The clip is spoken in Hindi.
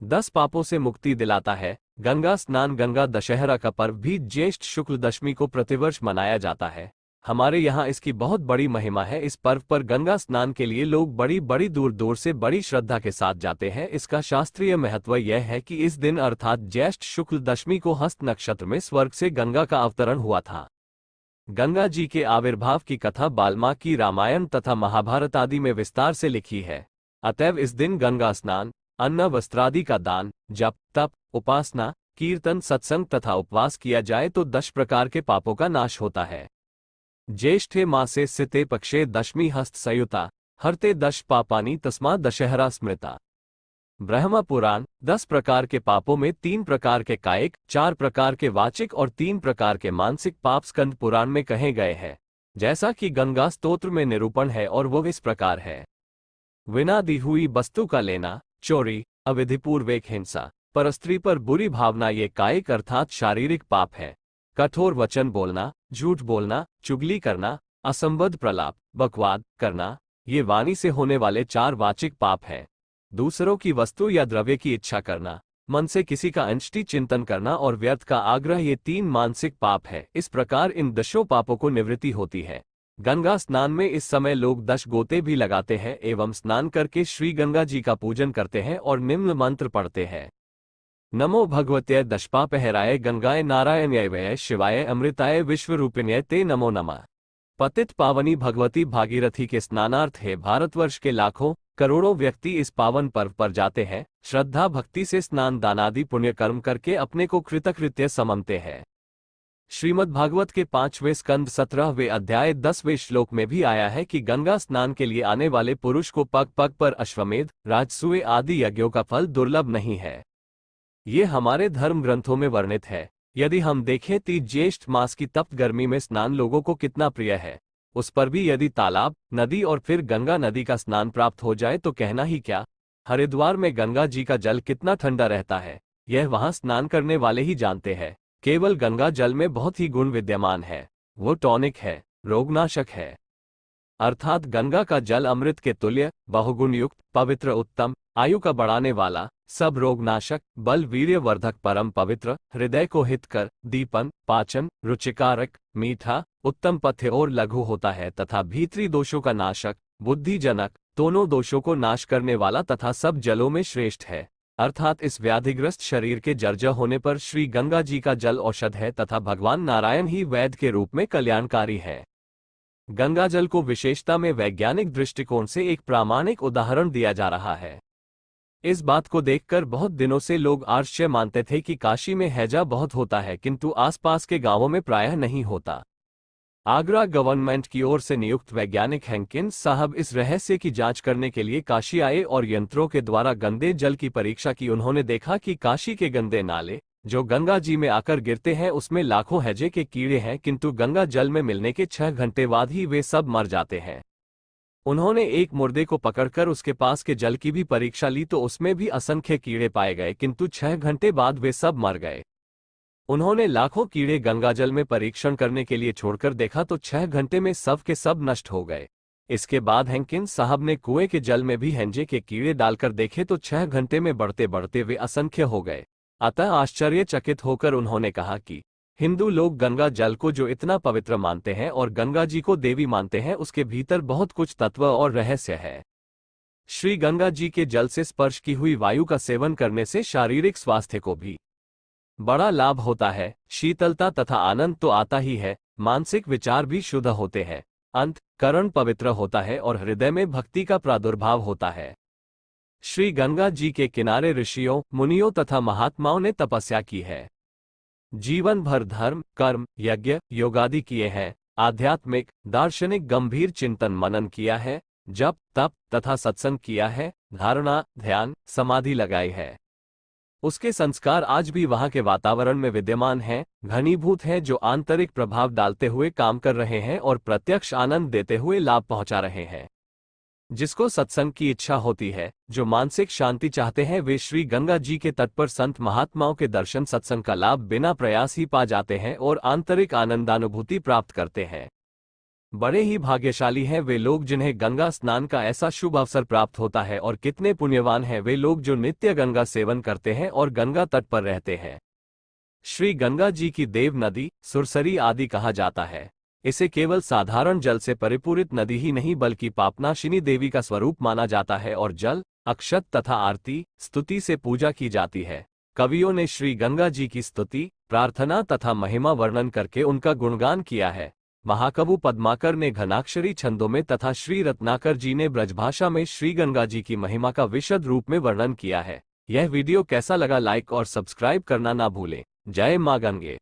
10 पापों से मुक्ति दिलाता है। गंगा स्नान गंगा दशहरा का पर्व भी ज्येष्ठ शुक्ल दशमी को प्रतिवर्ष मनाया जाता है। हमारे यहाँ इसकी बहुत बड़ी महिमा है। इस पर्व पर गंगा स्नान के लिए लोग बड़ी बड़ी दूर दूर से बड़ी श्रद्धा के साथ जाते हैं। इसका शास्त्रीय महत्व यह है कि इस दिन अर्थात ज्येष्ठ शुक्ल दशमी को हस्त नक्षत्र में स्वर्ग से गंगा का अवतरण हुआ था। गंगा जी के आविर्भाव की कथा वाल्मीकि रामायण तथा महाभारत आदि में विस्तार से लिखी है। अतएव इस दिन गंगा स्नान, अन्न वस्त्रादि का दान, जप तप, उपासना, कीर्तन, सत्संग तथा उपवास किया जाए तो 10 प्रकार के पापों का नाश होता है। ज्येष्ठे मासे सिते पक्षे दशमी हस्त संयुता, हरते 10 पापानि तस्मा दशहरा स्मृता। ब्रह्म पुराण। 10 प्रकार के पापों में 3 प्रकार के कायिक, 4 प्रकार के वाचिक और 3 प्रकार के मानसिक पाप स्कंद पुराण में कहे गए हैं, जैसा कि गंगा स्तोत्र में निरूपण है और वो इस प्रकार है। बिना दी हुई वस्तु का लेना, चोरी, अविधिपूर्वक हिंसा, परस्त्री पर बुरी भावना, ये कायिक अर्थात शारीरिक पाप है। कठोर वचन बोलना, झूठ बोलना, चुगली करना, असंबद्ध प्रलाप, बकवाद करना, ये वाणी से होने वाले 4 वाचिक पाप हैं। दूसरों की वस्तु या द्रव्य की इच्छा करना, मन से किसी का अनिष्ट चिंतन करना और व्यर्थ का आग्रह, ये 3 मानसिक पाप है। इस प्रकार इन 10 पापों को निवृत्ति होती है। गंगा स्नान में इस समय लोग 10 गोते भी लगाते हैं एवं स्नान करके श्री गंगा जी का पूजन करते हैं और निम्न मंत्र पढ़ते हैं। नमो भगवते दशपापहराय गंगाय नारायण्याय शिवाय अमृताय विश्वरूपिण्य ते नमो नमः। पतित पावनी भगवती भागीरथी के स्नानार्थ है भारतवर्ष के लाखों करोड़ों व्यक्ति इस पावन पर्व पर जाते हैं। श्रद्धा भक्ति से स्नान दानादि पुण्य कर्म करके अपने को कृतकृत्य समझते हैं। श्रीमद् भागवत के 5वें स्कंद 17वें अध्याय 10वें श्लोक में भी आया है कि गंगा स्नान के लिए आने वाले पुरुष को पग पग पर अश्वमेध, राजसूय आदि यज्ञों का फल दुर्लभ नहीं है। ये हमारे धर्म ग्रंथों में वर्णित है। यदि हम देखें तो ज्येष्ठ मास की तप्त गर्मी में स्नान लोगों को कितना प्रिय है। उस पर भी यदि तालाब, नदी और फिर गंगा नदी का स्नान प्राप्त हो जाए तो कहना ही क्या। हरिद्वार में गंगा जी का जल कितना ठंडा रहता है, यह वहां स्नान करने वाले ही जानते हैं। केवल गंगा जल में बहुत ही गुण विद्यमान है। वो टॉनिक है, रोगनाशक है, अर्थात गंगा का जल अमृत के तुल्य, बहुगुण युक्त, पवित्र, उत्तम, आयु का बढ़ाने वाला, सब रोगनाशक, बल वीर्यवर्धक, परम पवित्र, हृदय को हितकर, दीपन, पाचन, रुचिकारक, मीठा, उत्तम पथ्य और लघु होता है तथा भीतरी दोषों का नाशक, बुद्धिजनक, दोनों दोषों को नाश करने वाला तथा सब जलों में श्रेष्ठ है। अर्थात इस व्याधिग्रस्त शरीर के जर्जर होने पर श्री गंगा जी का जल औषध है तथा भगवान नारायण ही वैद्य के रूप में कल्याणकारी है। गंगा जल को विशेषता में वैज्ञानिक दृष्टिकोण से एक प्रामाणिक उदाहरण दिया जा रहा है। इस बात को देखकर बहुत दिनों से लोग आश्चर्य मानते थे कि काशी में हैजा बहुत होता है किंतु आसपास के गांवों में प्रायः नहीं होता। आगरा गवर्नमेंट की ओर से नियुक्त वैज्ञानिक हैंकिंस साहब इस रहस्य की जांच करने के लिए काशी आए और यंत्रों के द्वारा गंदे जल की परीक्षा की। उन्होंने देखा कि काशी के गंदे नाले जो गंगा जी में आकर गिरते हैं उसमें लाखों हैजे के कीड़े हैं, किंतु गंगा जल में मिलने के 6 घंटे बाद ही वे सब मर जाते हैं। उन्होंने एक मुर्दे को पकड़कर उसके पास के जल की भी परीक्षा ली तो उसमें भी असंख्य कीड़े पाए गए, किंतु 6 घंटे बाद वे सब मर गए। उन्होंने लाखों कीड़े गंगाजल में परीक्षण करने के लिए छोड़कर देखा तो 6 घंटे में सब के सब नष्ट हो गए। इसके बाद हैंकिंस साहब ने कुएं के जल में भी हैंजे के कीड़े डालकर देखे तो 6 घंटे में बढ़ते बढ़ते वे असंख्य हो गए। अतः आश्चर्यचकित होकर उन्होंने कहा कि हिंदू लोग गंगा जल को जो इतना पवित्र मानते हैं और गंगा जी को देवी मानते हैं, उसके भीतर बहुत कुछ तत्व और रहस्य है। श्री गंगा जी के जल से स्पर्श की हुई वायु का सेवन करने से शारीरिक स्वास्थ्य को भी बड़ा लाभ होता है। शीतलता तथा आनंद तो आता ही है, मानसिक विचार भी शुद्ध होते हैं, अंतःकरण पवित्र होता है और हृदय में भक्ति का प्रादुर्भाव होता है। श्री गंगा जी के किनारे ऋषियों, मुनियों तथा महात्माओं ने तपस्या की है। जीवन भर धर्म, कर्म, यज्ञ, योगादि किए हैं। आध्यात्मिक, दार्शनिक गंभीर चिंतन मनन किया है। जप, तप तथा सत्संग किया है। धारणा, ध्यान, समाधि लगाई है। उसके संस्कार आज भी वहां के वातावरण में विद्यमान हैं, घनीभूत हैं, जो आंतरिक प्रभाव डालते हुए काम कर रहे हैं और प्रत्यक्ष आनंद देते हुए लाभ पहुंचा रहे हैं। जिसको सत्संग की इच्छा होती है, जो मानसिक शांति चाहते हैं, वे श्री गंगा जी के तट पर संत महात्माओं के दर्शन सत्संग का लाभ बिना प्रयास ही पा जाते हैं और आंतरिक आनंदानुभूति प्राप्त करते हैं। बड़े ही भाग्यशाली हैं वे लोग जिन्हें गंगा स्नान का ऐसा शुभ अवसर प्राप्त होता है, और कितने पुण्यवान हैं वे लोग जो नित्य गंगा सेवन करते हैं और गंगा तट पर रहते हैं। श्री गंगा जी की देव नदी, सुरसरी आदि कहा जाता है। इसे केवल साधारण जल से परिपूरित नदी ही नहीं बल्कि पापनाशिनी देवी का स्वरूप माना जाता है, और जल, अक्षत तथा आरती, स्तुति से पूजा की जाती है। कवियों ने श्री गंगा जी की स्तुति, प्रार्थना तथा महिमा वर्णन करके उनका गुणगान किया है। महाकवि पद्माकर ने घनाक्षरी छंदों में तथा श्री रत्नाकर जी ने ब्रजभाषा में श्री गंगा जी की महिमा का विशद रूप में वर्णन किया है। यह वीडियो कैसा लगा लाइक और सब्सक्राइब करना ना भूलें। जय मां गंगे।